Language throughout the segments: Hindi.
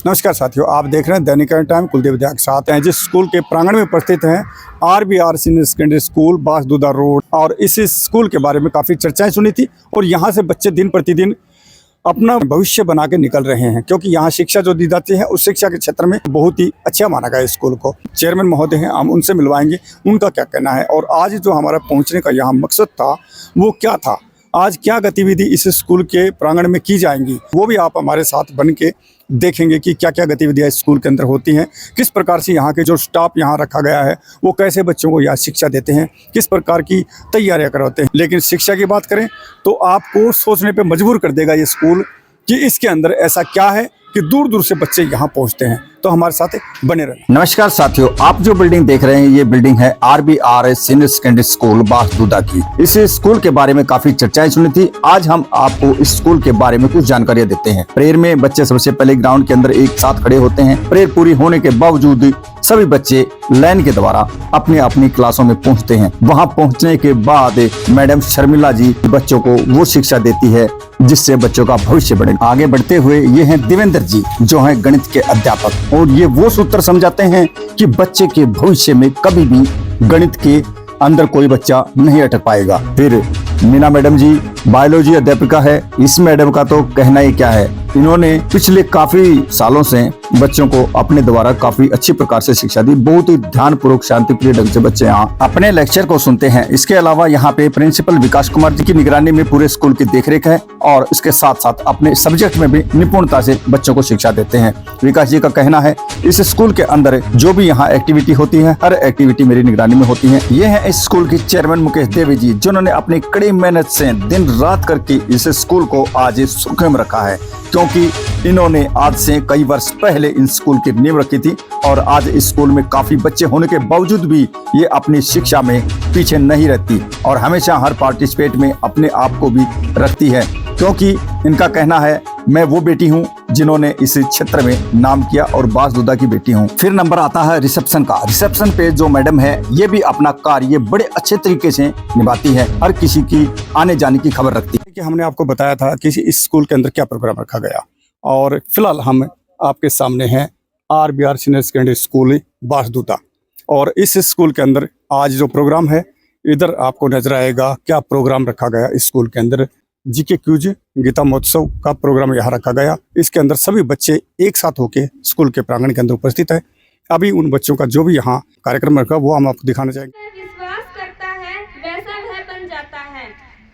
नमस्कार साथियों, आप देख रहे हैं दैनिक टाइम। कुलदीप विद्या के साथ हैं, जिस स्कूल के प्रांगण में उपस्थित हैं RBR senior secondary school Bansduda road. और इस स्कूल के बारे में काफ़ी चर्चाएं सुनी थी और यहाँ से बच्चे दिन प्रतिदिन अपना भविष्य बना के निकल रहे हैं, क्योंकि यहाँ शिक्षा जो दी जाती है उस शिक्षा के क्षेत्र में बहुत ही अच्छा माना गया स्कूल को। चेयरमैन महोदय हैं, हम उनसे मिलवाएंगे, उनका क्या कहना है और आज जो हमारा पहुँचने का यहाँ मकसद था वो क्या था, आज क्या गतिविधि इस स्कूल के प्रांगण में की जाएंगी, वो भी आप हमारे साथ बन के देखेंगे कि क्या क्या गतिविधियाँ स्कूल के अंदर होती हैं, किस प्रकार से यहाँ के जो स्टाफ यहाँ रखा गया है वो कैसे बच्चों को यहाँ शिक्षा देते हैं, किस प्रकार की तैयारियाँ करवाते हैं। लेकिन शिक्षा की बात करें तो आपको सोचने पे मजबूर कर देगा ये स्कूल कि इसके अंदर ऐसा क्या है कि दूर दूर से बच्चे यहाँ पहुँचते हैं। तो हमारे साथ बने रहना। नमस्कार साथियों, आप जो बिल्डिंग देख रहे हैं ये बिल्डिंग है RBR सीनियर सेकेंडरी स्कूल बांसदूदा की। इस स्कूल के बारे में काफी चर्चाएं सुनी थी। आज हम आपको इस स्कूल के बारे में कुछ जानकारियां देते हैं। प्रेयर में बच्चे सबसे पहले ग्राउंड के अंदर एक साथ खड़े होते हैं। प्रेयर पूरी होने के बावजूद सभी बच्चे लाइन के द्वारा अपनी अपनी क्लासों में पहुंचते हैं। वहां पहुंचने के बाद मैडम शर्मिला जी बच्चों को वो शिक्षा देती है जिससे बच्चों का भविष्य बढ़े। आगे बढ़ते हुए ये हैं देवेंद्र जी, जो हैं गणित के अध्यापक, और ये वो सूत्र समझाते हैं कि बच्चे के भविष्य में कभी भी गणित के अंदर कोई बच्चा नहीं अटक पाएगा। फिर मीना मैडम जी बायोलॉजी अध्यापिका है। इस मैडम का तो कहना ही क्या है, इन्होंने पिछले काफी सालों से बच्चों को अपने द्वारा काफी अच्छी प्रकार से शिक्षा दी। बहुत ही ध्यानपूर्वक शांतिप्रिय ढंग से बच्चे यहाँ अपने लेक्चर को सुनते हैं। इसके अलावा यहाँ पे प्रिंसिपल विकास कुमार जी की निगरानी में पूरे स्कूल की देखरेख है और इसके साथ साथ अपने सब्जेक्ट में भी निपुणता से बच्चों को शिक्षा देते हैं। विकास जी का कहना है इस स्कूल के अंदर जो भी यहाँ एक्टिविटी होती है, हर एक्टिविटी मेरी निगरानी में होती है। ये है इस स्कूल की चेयरमैन मुकेश देवी जी, जिन्होंने अपनी कड़ी मेहनत से दिन रात करके इस स्कूल को आज सुर्खियों में रखा है, क्योंकि इन्होंने आज से कई वर्ष पहले इस स्कूल की नींव रखी थी और आज इस स्कूल में काफी बच्चे होने के बावजूद भी ये अपनी शिक्षा में पीछे नहीं रहती और हमेशा हर पार्टिसिपेट में अपने आप को भी रखती है, क्योंकि इनका कहना है मैं वो बेटी हूँ जिन्होंने इस क्षेत्र में नाम किया और बांसदूदा की बेटी हूँ। फिर नंबर आता है रिसेप्शन का। रिसेप्शन पे जो मैडम है ये भी अपना कार्य बड़े अच्छे तरीके से निभाती है, हर किसी की आने जाने की खबर रखती है। कि हमने आपको बताया था कि इस स्कूल के अंदर क्या प्रोग्राम रखा गया और फिलहाल हम आपके सामने हैं RBR सीनियर सेकेंडरी स्कूल बांसदूदा। और इस स्कूल के अंदर आज जो प्रोग्राम है, इधर आपको नजर आएगा क्या प्रोग्राम रखा गया। इस स्कूल के अंदर GK क्यूज गीता महोत्सव का प्रोग्राम यहाँ रखा गया। इसके अंदर सभी बच्चे एक साथ होके स्कूल के प्रांगण के अंदर उपस्थित है। अभी उन बच्चों का जो भी यहाँ कार्यक्रम रखा वो हम आपको दिखाना चाहेंगे। विश्वास करता है वैसा वह बन जाता है।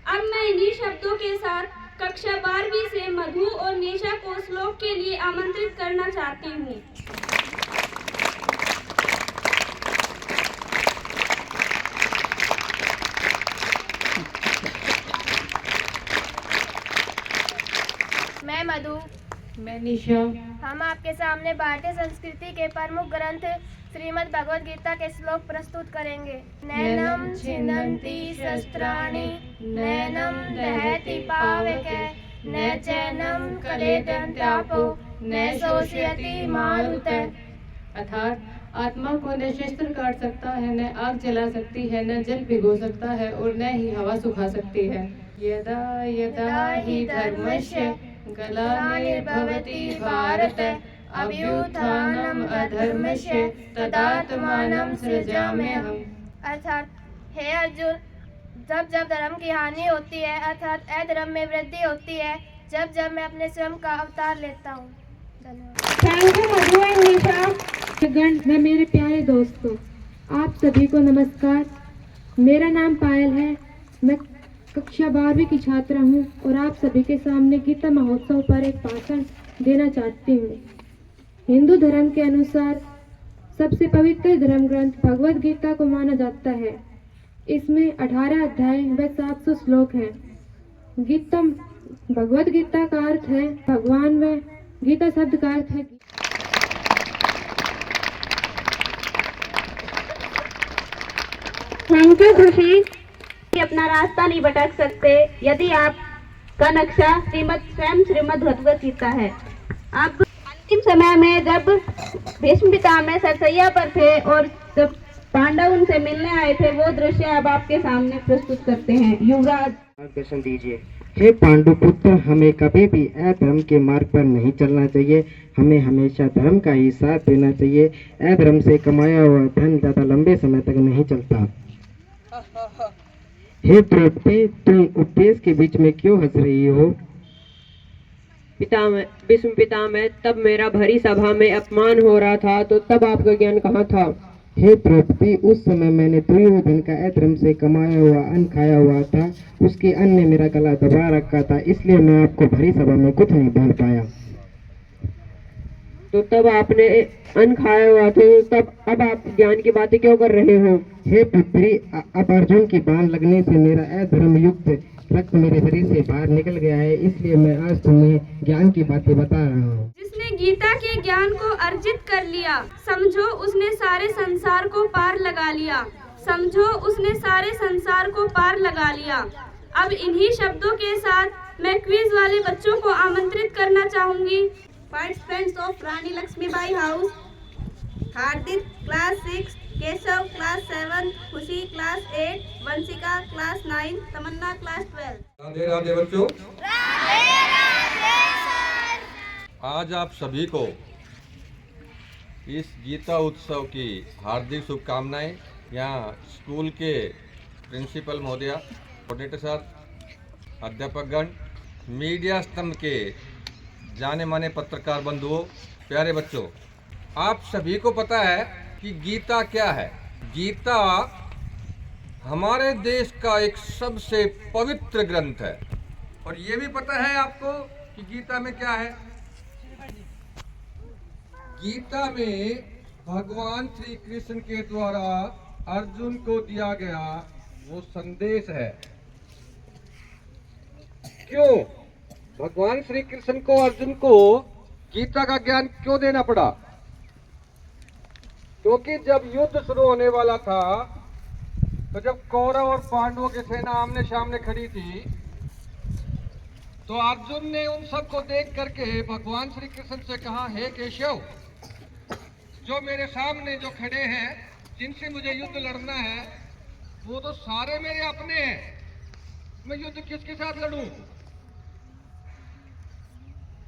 अब मैं इन्हीं शब्दों के साथ कक्षा 12वीं से मधु और निशा को श्लोक के लिए आमंत्रित करना चाहती हूँ। मैं मधु, मैं निशा। हम आपके सामने भारतीय संस्कृति के प्रमुख ग्रंथ श्रीमद् भगवद गीता के श्लोक प्रस्तुत करेंगे। नैनम छिन्दन्ति शस्त्राणि नैनम दहति पावके न चैनम क्लेदन्त्यापो न शोषयति मारुते। अर्थात आत्मा को न शस्त्र काट सकता है, न आग जला सकती है, न जल भिगो सकता है और न ही हवा सुखा सकती है। यदा यदा हि धर्मस्य ग्लानिर्भवति भारत अभ्युत्थानम् अधर्मस्य तदात्मानं सृजाम्यहम्। अर्थात हे अर्जुन, जब जब धर्म की हानि होती है अर्थात अधर्म में वृद्धि होती है, जब जब मैं अपने स्वयं का अवतार लेता हूँ। धन्यवाद। थैंक यू मधु एंड निशा। गण व मेरे प्यारे दोस्तों, आप सभी को नमस्कार। मेरा नाम पायल है, मैं कक्षा 12वीं की छात्रा हूँ और आप सभी के सामने गीता महोत्सव पर एक भाषण देना चाहती हूँ। हिंदू धर्म के अनुसार सबसे पवित्र धर्म ग्रंथ भगवद गीता को माना जाता है। इसमें 18 अध्याय व 700 श्लोक हैं। गीता भगवद गीता का अर्थ है भगवान व गीता शब्द का अर्थ है। थैंक यू खुशी। अपना रास्ता नहीं भटक सकते यदि आपका नक्शा श्रीमद् भगवद गीता है। आप अंतिम समय में जब भीष्म पितामह सरसैया पर थे और जब पांडव उनसे मिलने आए थे, वो दृश्य अब आपके सामने प्रस्तुत करते हैं। युवराज मार्गदर्शन दीजिए हे पांडुपुत्र, हमें कभी भी अधर्म के मार्ग पर नहीं चलना चाहिए। हमें हमेशा धर्म का ही साथ देना चाहिए। अधर्म से कमाया हुआ धन ज्यादा लंबे समय तक नहीं चलता। हे द्रौपदी, तुम उपदेश के बीच में क्यों हंस रही हो? पितामह, भीष्म पितामह, तब मेरा भरी सभा में अपमान हो रहा था, तो तब आपका ज्ञान कहाँ था? हे द्रौपदी, उस समय मैंने दुर्योधन का अधर्म से कमाया हुआ अन्न खाया हुआ था। उसके अन्न ने मेरा गला दबा रखा था, इसलिए मैं आपको भरी सभा में कुछ नहीं बोल पाया। तो तब आपने अन्न खाया हुआ था, तब अब आप ज्ञान की बातें क्यों कर रहे हो? हे पुत्री, अब अर्जुन की बाण लगने से मेरा अधर्म युक्त रक्त मेरे शरीर से बाहर निकल गया है, इसलिए मैं आज तुम्हें ज्ञान की बातें बता रहा हूँ। जिसने गीता के ज्ञान को अर्जित कर लिया, समझो उसने सारे संसार को पार लगा लिया। समझो उसने सारे संसार को पार लगा लिया। अब इन्हीं शब्दों के साथ मैं क्विज वाले बच्चों को आमंत्रित करना चाहूंगी। Participants of Rani Laxmibai house, Hardik class 6, Keshav class 7, Khushi class 8, Vanshika class 9, Tamanna class 12। Radhe Radhe बच्चों। आज आप सभी को इस गीता उत्सव की हार्दिक शुभकामनाएं। यहाँ स्कूल के प्रिंसिपल महोदया, कोऑर्डिनेटर सर, अध्यापकगण, मीडिया स्तंभ के जाने माने पत्रकार बंधुओं, प्यारे बच्चों, आप सभी को पता है कि गीता क्या है। गीता हमारे देश का एक सबसे पवित्र ग्रंथ है। और ये भी पता है आपको कि गीता में क्या है। गीता में भगवान श्री कृष्ण के द्वारा अर्जुन को दिया गया वो संदेश है। क्यों भगवान श्री कृष्ण को अर्जुन को गीता का ज्ञान क्यों देना पड़ा? क्योंकि जब युद्ध शुरू होने वाला था, तो जब कौरव और पांडवों की सेना आमने सामने खड़ी थी, तो अर्जुन ने उन सबको देख करके भगवान श्री कृष्ण से कहा, हे केशव, जो मेरे सामने जो खड़े हैं, जिनसे मुझे युद्ध लड़ना है, वो तो सारे मेरे अपने हैं। मैं युद्ध किसके साथ लड़ूं?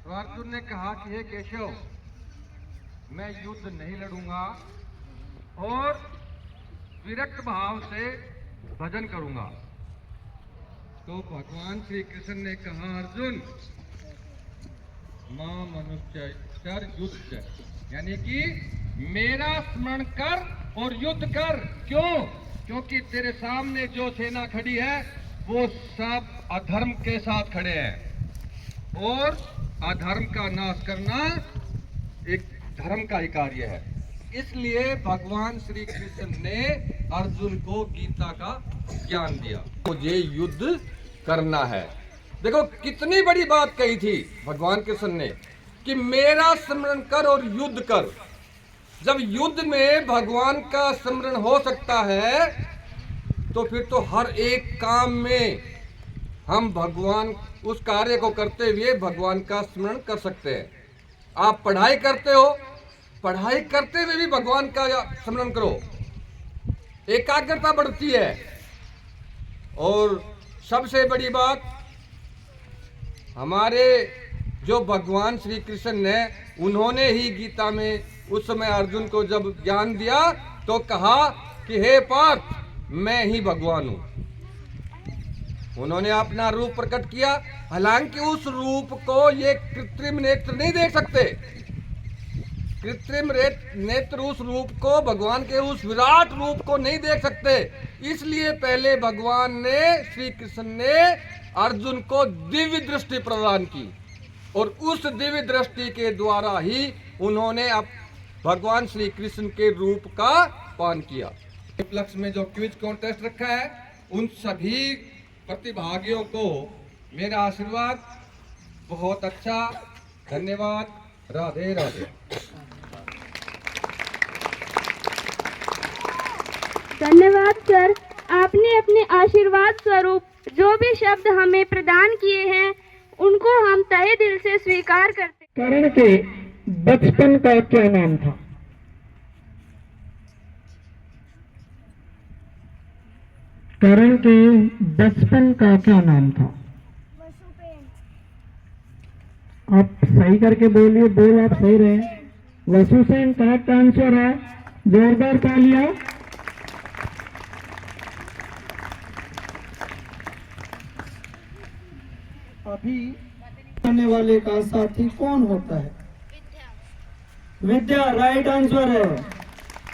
तो अर्जुन ने कहा कि हे केशव, मैं युद्ध नहीं लड़ूंगा और विरक्त भाव से भजन करूंगा। तो भगवान श्री कृष्ण ने कहा, अर्जुन, मां मनुष्य कर युद्ध, यानी कि मेरा स्मरण कर और युद्ध कर। क्यों? क्योंकि तेरे सामने जो सेना खड़ी है वो सब अधर्म के साथ खड़े हैं और अधर्म का नाश करना एक धर्म का ही कार्य है। इसलिए भगवान श्री कृष्ण ने अर्जुन को गीता का ज्ञान दिया। मुझे युद्ध करना है। देखो कितनी बड़ी बात कही थी भगवान कृष्ण ने कि मेरा स्मरण कर और युद्ध कर। जब युद्ध में भगवान का स्मरण हो सकता है, तो फिर तो हर एक काम में हम भगवान उस कार्य को करते हुए भगवान का स्मरण कर सकते हैं। आप पढ़ाई करते हो, पढ़ाई करते हुए भी भगवान का स्मरण करो, एकाग्रता बढ़ती है। और सबसे बड़ी बात, हमारे जो भगवान श्री कृष्ण ने, उन्होंने ही गीता में उस समय अर्जुन को जब ज्ञान दिया तो कहा कि हे पार्थ, मैं ही भगवान हूं। उन्होंने अपना रूप प्रकट किया। हालांकि उस रूप को ये कृत्रिम नेत्र नहीं देख सकते। कृत्रिम नेत्र उस रूप को, भगवान के उस विराट रूप को नहीं देख सकते। इसलिए पहले भगवान ने, श्री कृष्ण ने अर्जुन को दिव्य दृष्टि प्रदान की और उस दिव्य दृष्टि के द्वारा ही उन्होंने अब भगवान श्री कृष्ण के रूप का पान किया। उपलक्ष्य में जो क्विज कॉन्टेस्ट रखा है, उन सभी प्रतिभागियों को मेरा आशीर्वाद। बहुत अच्छा, धन्यवाद। राधे राधे। धन्यवाद सर, आपने अपने आशीर्वाद स्वरूप जो भी शब्द हमें प्रदान किए हैं, उनको हम तहे दिल से स्वीकार करते हैं। कर्ण के बचपन का क्या नाम था? कर्ण के बचपन का क्या नाम था? आप सही करके बोलिए, बोल आप सही रहे। वसु सेन करेक्ट आंसर है, जोरदार तालियां। अभी आने वाले का साथी कौन होता है? विद्या राइट आंसर है।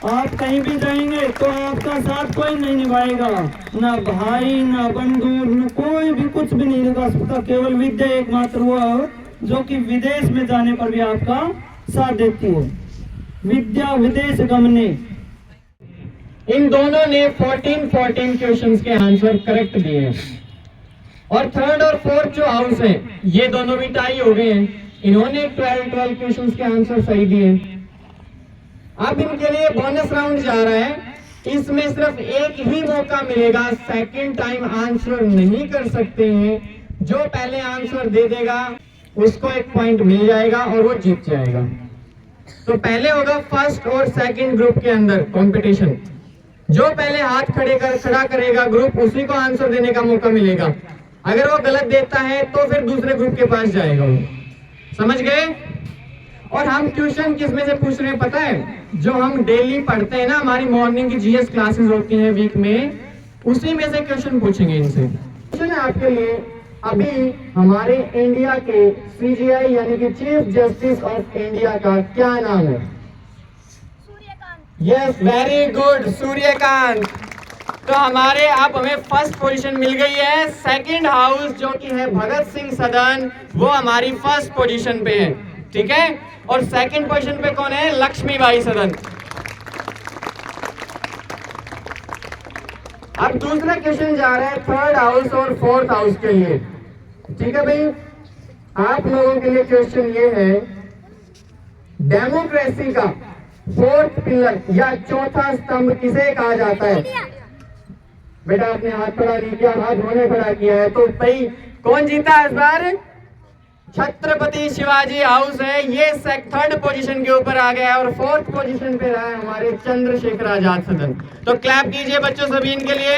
आप कहीं भी जाएंगे तो आपका साथ कोई नहीं निभाएगा, ना भाई ना बंधु न कोई भी कुछ भी नहीं निभा सकता। केवल विद्या एकमात्र हुआ है जो कि विदेश में जाने पर भी आपका साथ देती है। विद्या विदेश गमने। इन दोनों ने 14 क्वेश्चंस के आंसर करेक्ट दिए और थर्ड और फोर्थ जो हाउस है ये दोनों भी टाई हो गए हैं। इन्होंने 12 क्वेश्चंस के आंसर सही दिए। अब इनके लिए बोनस राउंड जा रहा है, इसमें सिर्फ एक ही मौका मिलेगा, सेकंड टाइम आंसर नहीं कर सकते हैं। जो पहले आंसर दे देगा उसको 1 पॉइंट मिल जाएगा और वो जीत जाएगा। तो पहले होगा फर्स्ट और सेकंड ग्रुप के अंदर कंपटीशन। जो पहले हाथ खड़ा करेगा ग्रुप, उसी को आंसर देने का मौका मिलेगा। अगर वो गलत देता है तो फिर दूसरे ग्रुप के पास जाएगा वो। समझ गए? और हम क्वेश्चन किस में से पूछ रहे हैं पता है? जो हम डेली पढ़ते हैं ना, हमारी मॉर्निंग की जीएस क्लासेस होती हैं वीक में, उसी में से क्वेश्चन पूछेंगे इनसे। क्वेश्चन है आपके लिए, अभी हमारे इंडिया के सीजीआई यानी कि चीफ जस्टिस ऑफ इंडिया का क्या नाम है? Yes, very good, Suryakant. तो हमारे अब हमें फर्स्ट पोजीशन मिल गई है। सेकंड हाउस जो कि है भगत सिंह सदन, वो हमारी फर्स्ट पोजीशन पे है, ठीक है। और सेकंड पोजीशन पे कौन है? लक्ष्मीबाई सदन। अब दूसरा क्वेश्चन जा रहा है थर्ड हाउस और फोर्थ हाउस के लिए, ठीक है भाई। आप लोगों के लिए क्वेश्चन ये है, डेमोक्रेसी का फोर्थ पिलर या चौथा स्तंभ किसे कहा जाता है? बेटा आपने हाथ खड़ा नहीं किया, हाथ होने खड़ा किया है। तो भाई कौन जीता इस बार? छत्रपति शिवाजी हाउस है, ये थर्ड पोजीशन के ऊपर आ गया है और फोर्थ पोजीशन पे रहा है हमारे चंद्रशेखर आजाद सदन। तो क्लैप कीजिए बच्चों सभी इनके लिए।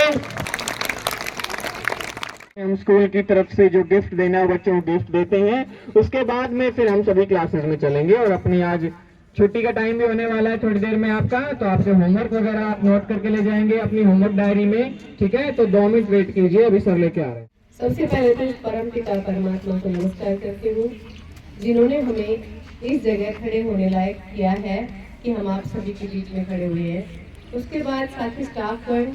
हम स्कूल की तरफ से जो गिफ्ट देना है बच्चों को गिफ्ट देते हैं, उसके बाद में फिर हम सभी क्लासेस में चलेंगे। और अपनी आज छुट्टी का टाइम भी होने वाला है थोड़ी देर में आपका, तो आपसे होमवर्क वगैरह आप नोट करके ले जाएंगे अपनी होमवर्क डायरी में, ठीक है। तो 2 मिनट वेट कीजिए, अभी सर लेके आ रहे हैं। सबसे पहले तो परम पिता परमात्मा को नमस्कार करती हूँ, जिन्होंने हमें इस जगह खड़े होने लायक किया है कि हम आप सभी के बीच में खड़े हुए हैं। उसके बाद साथी स्टाफगण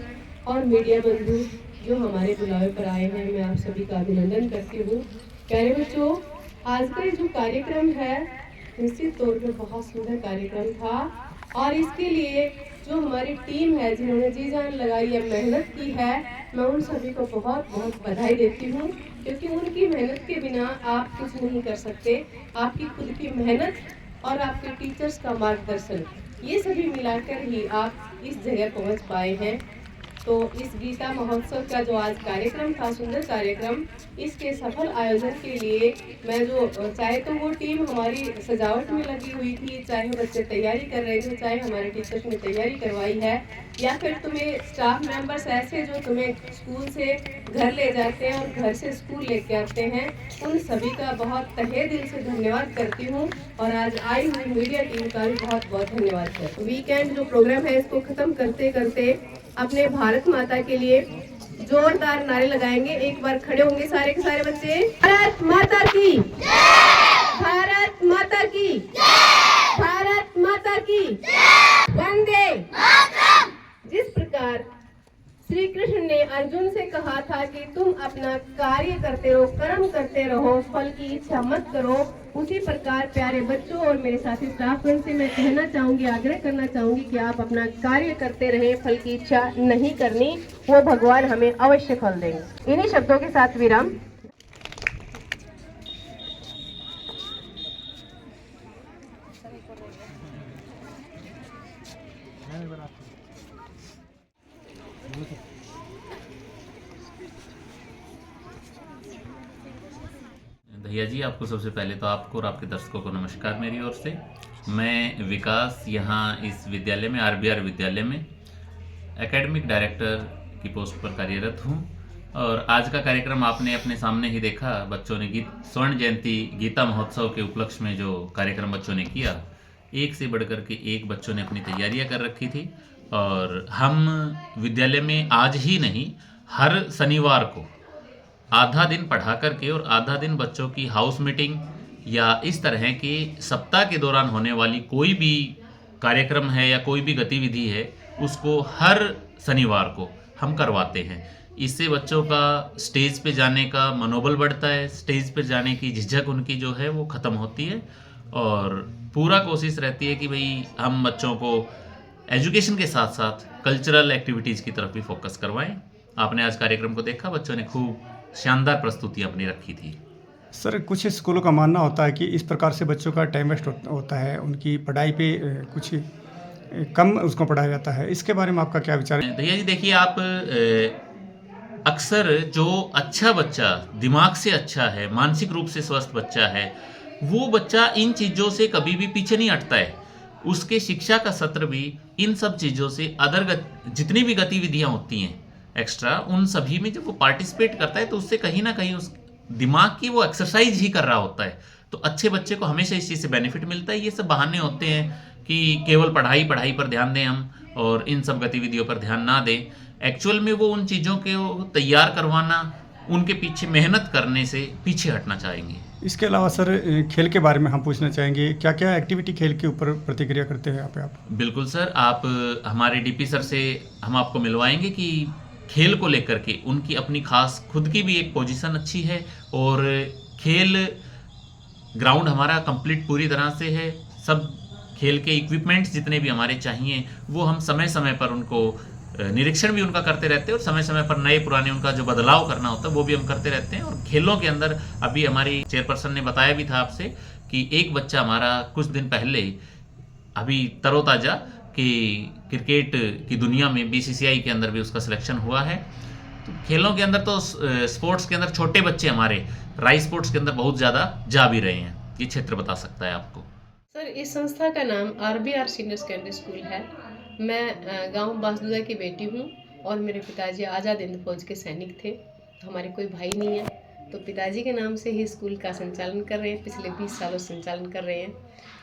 और मीडिया बंधु जो हमारे बुलावे पर आए हैं, मैं आप सभी का अभिनंदन करती हूँ। प्यारे बच्चों, आज का जो कार्यक्रम है निश्चित तौर पर बहुत सुंदर कार्यक्रम था और इसके लिए जो हमारी टीम है जिन्होंने जी जान लगाई है, मेहनत की है, मैं उन सभी को बहुत बहुत बधाई देती हूँ, क्योंकि उनकी मेहनत के बिना आप कुछ नहीं कर सकते। आपकी खुद की मेहनत और आपके टीचर्स का मार्गदर्शन, ये सभी मिलाकर ही आप इस जगह पहुँच पाए हैं। तो इस गीता महोत्सव का जो आज कार्यक्रम था, सुंदर कार्यक्रम, इसके सफल आयोजन के लिए मैं जो चाहे तो वो टीम हमारी सजावट में लगी हुई थी, चाहे बच्चे तैयारी कर रहे थे, चाहे हमारे टीचर्स ने तैयारी करवाई है, या फिर तुम्हें स्टाफ मेंबर्स ऐसे जो तुम्हें स्कूल से घर ले जाते हैं और घर से स्कूल लेके आते हैं, उन सभी का बहुत तहे दिल से धन्यवाद करती हूँ। और आज आई हुई मीडिया टीम का भी बहुत बहुत धन्यवाद करती हूँ। वीकेंड जो प्रोग्राम है इसको खत्म करते करते अपने भारत माता के लिए जोरदार नारे लगाएंगे। एक बार खड़े होंगे सारे के सारे बच्चे। भारत माता की, भारत माता की, भारत माता की, वंदे। जिस प्रकार श्री कृष्ण ने अर्जुन से कहा था कि तुम अपना कार्य करते रहो, कर्म करते रहो, फल की इच्छा मत करो, उसी प्रकार प्यारे बच्चों और मेरे साथी स्टाफगण से मैं कहना चाहूंगी, आग्रह करना चाहूंगी कि आप अपना कार्य करते रहें, फल की इच्छा नहीं करनी, वो भगवान हमें अवश्य फल देंगे। इन्हीं शब्दों के साथ विराम। भैया जी, आपको सबसे पहले तो आपको और आपके दर्शकों को नमस्कार मेरी ओर से। मैं विकास यहाँ इस विद्यालय में, आरबीआर विद्यालय में एकेडमिक डायरेक्टर की पोस्ट पर कार्यरत हूँ। और आज का कार्यक्रम आपने अपने सामने ही देखा। बच्चों ने स्वर्ण जयंती गीता महोत्सव के उपलक्ष्य में जो कार्यक्रम बच्चों ने किया, एक से बढ़कर के एक बच्चों ने अपनी तैयारियां कर रखी थी। और हम विद्यालय में आज ही नहीं, हर शनिवार को आधा दिन पढ़ा करके और आधा दिन बच्चों की हाउस मीटिंग या इस तरह की सप्ताह के दौरान होने वाली कोई भी कार्यक्रम है या कोई भी गतिविधि है, उसको हर शनिवार को हम करवाते हैं। इससे बच्चों का स्टेज पे जाने का मनोबल बढ़ता है, स्टेज पे जाने की झिझक उनकी जो है वो ख़त्म होती है। और पूरा कोशिश रहती है कि भाई हम बच्चों को एजुकेशन के साथ साथ कल्चरल एक्टिविटीज़ की तरफ भी फोकस करवाएं। आपने आज कार्यक्रम को देखा, बच्चों ने खूब शानदार प्रस्तुतियाँ अपनी रखी थी। सर, कुछ स्कूलों का मानना होता है कि इस प्रकार से बच्चों का टाइम वेस्ट होता है, उनकी पढ़ाई पे कुछ कम उसको पढ़ाया जाता है। इसके बारे में आपका क्या विचार है? भैया जी देखिए, आप अक्सर जो अच्छा बच्चा, दिमाग से अच्छा है, मानसिक रूप से स्वस्थ बच्चा है, वो बच्चा इन चीज़ों से कभी भी पीछे नहीं हटता है। उसके शिक्षा का सत्र भी इन सब चीज़ों से जितनी भी गतिविधियाँ होती हैं एक्स्ट्रा, उन सभी में जब वो पार्टिसिपेट करता है तो उससे कहीं ना कहीं उस दिमाग की वो एक्सरसाइज ही कर रहा होता है। तो अच्छे बच्चे को हमेशा इस चीज़ से बेनिफिट मिलता है। ये सब बहाने होते हैं कि केवल पढ़ाई पर ध्यान दें हम और इन सब गतिविधियों पर ध्यान ना दें। एक्चुअल में वो उन चीज़ों को तैयार करवाना, उनके पीछे मेहनत करने से पीछे हटना चाहेंगे। इसके अलावा सर, खेल के बारे में हम पूछना चाहेंगे, क्या क्या एक्टिविटी खेल के ऊपर प्रतिक्रिया करते हैं आप? बिल्कुल सर, आप हमारे डीपी सर से हम आपको मिलवाएंगे कि खेल को लेकर के उनकी अपनी खास खुद की भी एक पोजीशन अच्छी है और खेल ग्राउंड हमारा कंप्लीट पूरी तरह से है। सब खेल के इक्विपमेंट्स जितने भी हमारे चाहिए वो हम समय समय पर उनको निरीक्षण भी उनका करते रहते हैं और समय समय पर नए पुराने उनका जो बदलाव करना होता है वो भी हम करते रहते हैं। और खेलों के अंदर अभी हमारी चेयरपर्सन ने बताया भी था आपसे कि एक बच्चा हमारा कुछ दिन पहले अभी तरोताज़ा कि क्रिकेट की दुनिया में बीसीसीआई के अंदर भी उसका सिलेक्शन हुआ है। तो खेलों के अंदर तो स्पोर्ट्स के अंदर छोटे बच्चे हमारे राइस स्पोर्ट्स के अंदर बहुत ज़्यादा जा भी रहे हैं। ये क्षेत्र बता सकता है आपको। सर, इस संस्था का नाम RBR सीनियर सेकेंडरी स्कूल है। मैं गांव बासदूदा की बेटी हूं और मेरे पिताजी आज़ाद हिंद फौज के सैनिक थे। हमारे कोई भाई नहीं है, तो पिताजी के नाम से ही स्कूल का संचालन कर रहे हैं। पिछले 20 सालों से संचालन कर रहे हैं।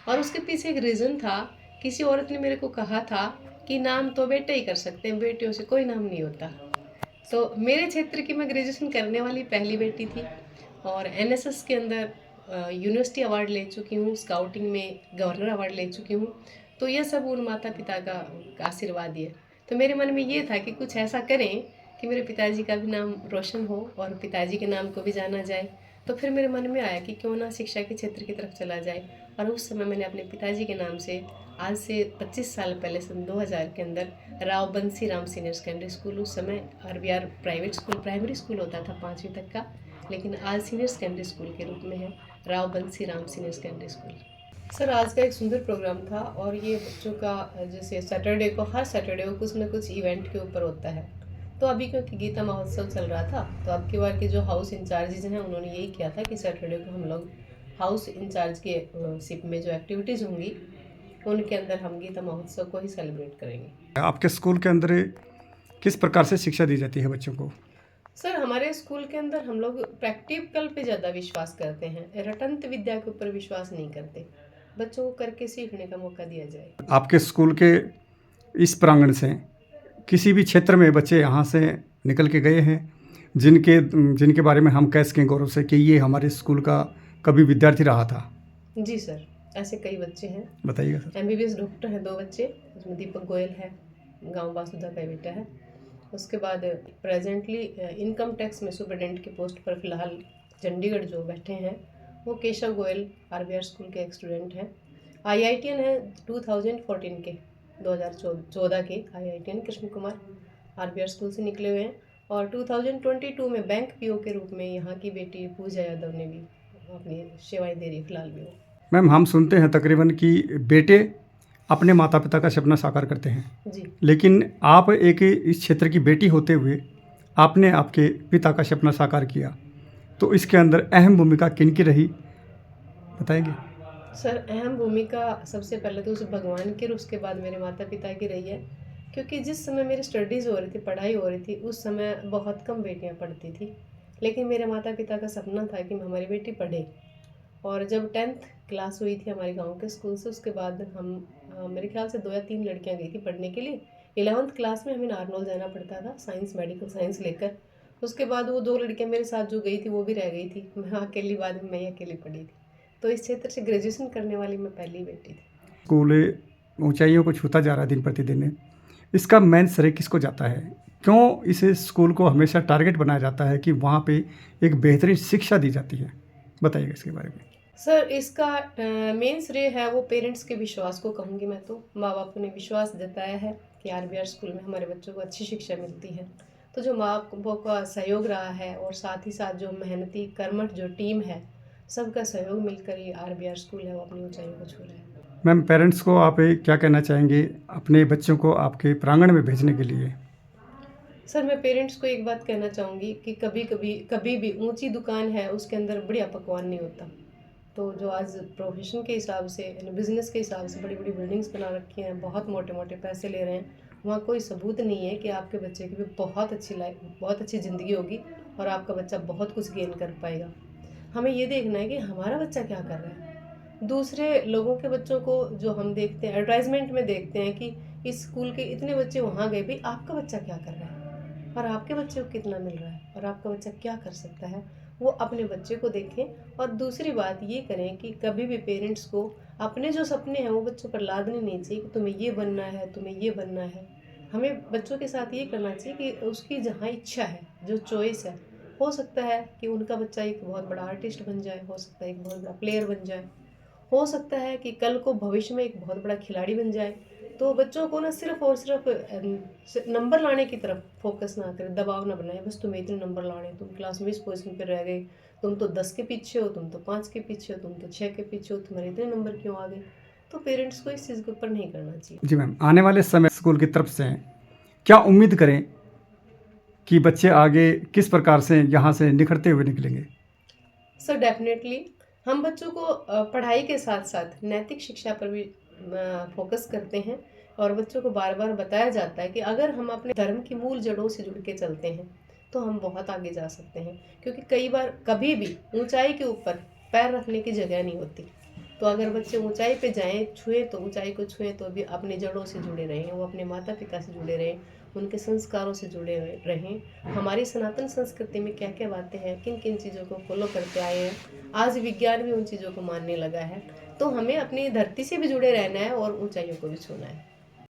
और उसके पीछे एक रीज़न था, किसी औरत ने मेरे को कहा था कि नाम तो बेटे ही कर सकते हैं, बेटियों से कोई नाम नहीं होता। तो मेरे क्षेत्र की मैं ग्रेजुएशन करने वाली पहली बेटी थी और NSS के अंदर यूनिवर्सिटी अवार्ड ले चुकी हूँ, स्काउटिंग में गवर्नर अवार्ड ले चुकी हूँ। तो यह सब उन माता पिता का आशीर्वाद है। तो मेरे मन में ये था कि कुछ ऐसा करें कि मेरे पिताजी का भी नाम रोशन हो और पिताजी के नाम को भी जाना जाए। तो फिर मेरे मन में आया कि क्यों ना शिक्षा के क्षेत्र की तरफ चला जाए। और उस समय मैंने अपने पिताजी के नाम से आज से 25 साल पहले सन 2000 के अंदर राव बंसी राम सीनियर सेकेंडरी स्कूल, उस समय RBR private school, primary school होता था 5वीं तक का, लेकिन आज सीनियर सेकेंडरी स्कूल के रूप में है राव बंसी Ram senior secondary school. Sir, आज का एक सुंदर प्रोग्राम था और ये बच्चों का जैसे सैटरडे को, हर सैटरडे को कुछ न कुछ इवेंट के ऊपर होता है। तो अभी क्योंकि गीता महोत्सव चल रहा था तो अब की बार के जो हाउस इंचार्जेज हैं उन्होंने यही किया था कि सैटरडे को हम लोग हाउस इंचार्ज के शिप में जो एक्टिविटीज़ होंगी उनके अंदर हम गीता महोत्सव को ही सेलिब्रेट करेंगे। आपके स्कूल के अंदर किस प्रकार से शिक्षा दी जाती है बच्चों को? सर, हमारे स्कूल के अंदर हम लोग प्रैक्टिकल पे ज़्यादा विश्वास करते हैं, रटंत विद्या के ऊपर विश्वास नहीं करते। बच्चों को करके सीखने का मौका दिया जाए। आपके स्कूल के इस प्रांगण से किसी भी क्षेत्र में बच्चे यहाँ से निकल के गए हैं जिनके बारे में हम कह सकें गौरव से कि ये हमारे स्कूल का कभी विद्यार्थी रहा था? जी सर, ऐसे कई बच्चे हैं। बताइएगा सर। MBBS डॉक्टर हैं 2 बच्चे, उसमें दीपक गोयल है, गांव बासुदा का बेटा है। उसके बाद प्रेजेंटली इनकम टैक्स में सुपरिटेंडेंट की पोस्ट पर फिलहाल चंडीगढ़ जो बैठे हैं वो केशव गोयल RBR स्कूल के एक स्टूडेंट हैं। IITN है 2014 के, 2014 के IITN Krishna Kumar RBR school से निकले हुए हैं। और 2022 में बैंक PO के रूप में यहाँ की बेटी पूजा यादव ने भी अपनी सेवाएं दे रही फिलहाल भी। मैम, हम सुनते हैं तकरीबन कि बेटे अपने माता पिता का सपना साकार करते हैं जी, लेकिन आप एक इस क्षेत्र की बेटी होते हुए आपने आपके पिता का सपना साकार किया, तो इसके अंदर अहम भूमिका किनकी रही, बताएंगे? सर, अहम भूमिका सबसे पहले तो उस भगवान की और उसके बाद मेरे माता पिता की रही है। क्योंकि जिस समय मेरी स्टडीज़ हो रही थी, पढ़ाई हो रही थी, उस समय बहुत कम बेटियां पढ़ती थी। लेकिन मेरे माता पिता का सपना था कि हमारी बेटी पढ़े। और जब 10th क्लास हुई थी हमारे गांव के स्कूल से, उसके बाद हम मेरे ख्याल से 2 या 3 लड़कियां गई थी पढ़ने के लिए। 11th क्लास में हमें नारनौल जाना पड़ता था साइंस, मेडिकल साइंस लेकर। उसके बाद वो 2 लड़कियां मेरे साथ जो गई थी वो भी रह गई थी। मैं अकेली, बाद में मैं ही अकेली पढ़ी थी। तो इस क्षेत्र से ग्रेजुएशन करने वाली मैं पहली बेटी थी। स्कूल ऊंचाइयों को छूता जा रहा है दिन प्रतिदिन। इसका मेन श्रेय किसको जाता है? क्यों इस स्कूल को हमेशा टारगेट बनाया जाता है कि वहाँ पे एक बेहतरीन शिक्षा दी जाती है? बताइएगा इसके बारे में। सर, इसका मेन श्रेय है वो पेरेंट्स के विश्वास को कहूँगी मैं तो। माँ बाप ने विश्वास जताया है कि RBR स्कूल में हमारे बच्चों को अच्छी शिक्षा मिलती है। तो जो माँ बापों का सहयोग रहा है और साथ ही साथ जो मेहनती कर्मठ जो टीम है, सबका सहयोग मिलकर ये RBR स्कूल है वो अपनी ऊंचाइयों को छू रहा है। मैम, पेरेंट्स को आप क्या कहना चाहेंगे अपने बच्चों को आपके प्रांगण में भेजने के लिए? सर, मैं पेरेंट्स को एक बात कहना चाहूँगी कि कभी भी ऊंची दुकान है उसके अंदर बढ़िया पकवान नहीं होता। तो जो आज प्रोफेशन के हिसाब से, यानी बिजनेस के हिसाब से बड़ी बड़ी बिल्डिंग्स बना रखी हैं, बहुत मोटे मोटे पैसे ले रहे हैं, वहाँ कोई सबूत नहीं है कि आपके बच्चे की भी बहुत अच्छी लाइफ, बहुत अच्छी ज़िंदगी होगी और आपका बच्चा बहुत कुछ गेन कर पाएगा। हमें ये देखना है कि हमारा बच्चा क्या कर रहा है। दूसरे लोगों के बच्चों को जो हम देखते हैं, एडवर्टाइजमेंट में देखते हैं कि इस स्कूल के इतने बच्चे वहाँ गए, भाई आपका बच्चा क्या कर रहा है और आपके बच्चे को कितना मिल रहा है और आपका बच्चा क्या कर सकता है, वो अपने बच्चे को देखें। और दूसरी बात ये करें कि कभी भी पेरेंट्स को अपने जो सपने हैं वो बच्चों पर लादने नहीं चाहिए कि तुम्हें ये बनना है, तुम्हें ये बनना है। हमें बच्चों के साथ ये करना चाहिए कि उसकी जहाँ इच्छा है, जो चॉइस है, हो सकता है कि उनका बच्चा एक बहुत बड़ा आर्टिस्ट बन जाए, हो सकता है एक बहुत बड़ा प्लेयर बन जाए, हो सकता है कि कल को भविष्य में एक बहुत बड़ा खिलाड़ी बन जाए। तो बच्चों को ना सिर्फ और सिर्फ नंबर लाने की तरफ फोकस ना करें, दबाव ना बनाएं, बस तुम्हें इतने नंबर लाने, तुम क्लास में इस पोजीशन पर रह गए, तुम तो 10 के पीछे हो, तुम तो 5 के पीछे हो, तुम तो 6 के पीछे हो, तुम्हारे इतने नंबर क्यों आ गए। तो पेरेंट्स को इस चीज़ के ऊपर नहीं करना चाहिए। जी मैम, आने वाले समय स्कूल की तरफ से क्या उम्मीद करें कि बच्चे आगे किस प्रकार से यहाँ से निखरते हुए निकलेंगे? सर, डेफिनेटली हम बच्चों को पढ़ाई के साथ साथ नैतिक शिक्षा पर भी फोकस करते हैं और बच्चों को बार बार बताया जाता है कि अगर हम अपने धर्म की मूल जड़ों से जुड़ के चलते हैं तो हम बहुत आगे जा सकते हैं। क्योंकि कई बार कभी भी ऊंचाई के ऊपर पैर रखने की जगह नहीं होती। तो अगर बच्चे ऊंचाई पे जाएं, छुएं, तो ऊंचाई को छुएं तो भी अपनी जड़ों से जुड़े रहें, वो अपने माता पिता से जुड़े रहें, उनके संस्कारों से जुड़े रहें। हमारी सनातन संस्कृति में क्या क्या बातें हैं, किन किन चीज़ों को फॉलो करते आए हैं, आज विज्ञान भी उन चीज़ों को मानने लगा है। तो हमें अपनी धरती से भी जुड़े रहना है और ऊंचाइयों को भी छूना है।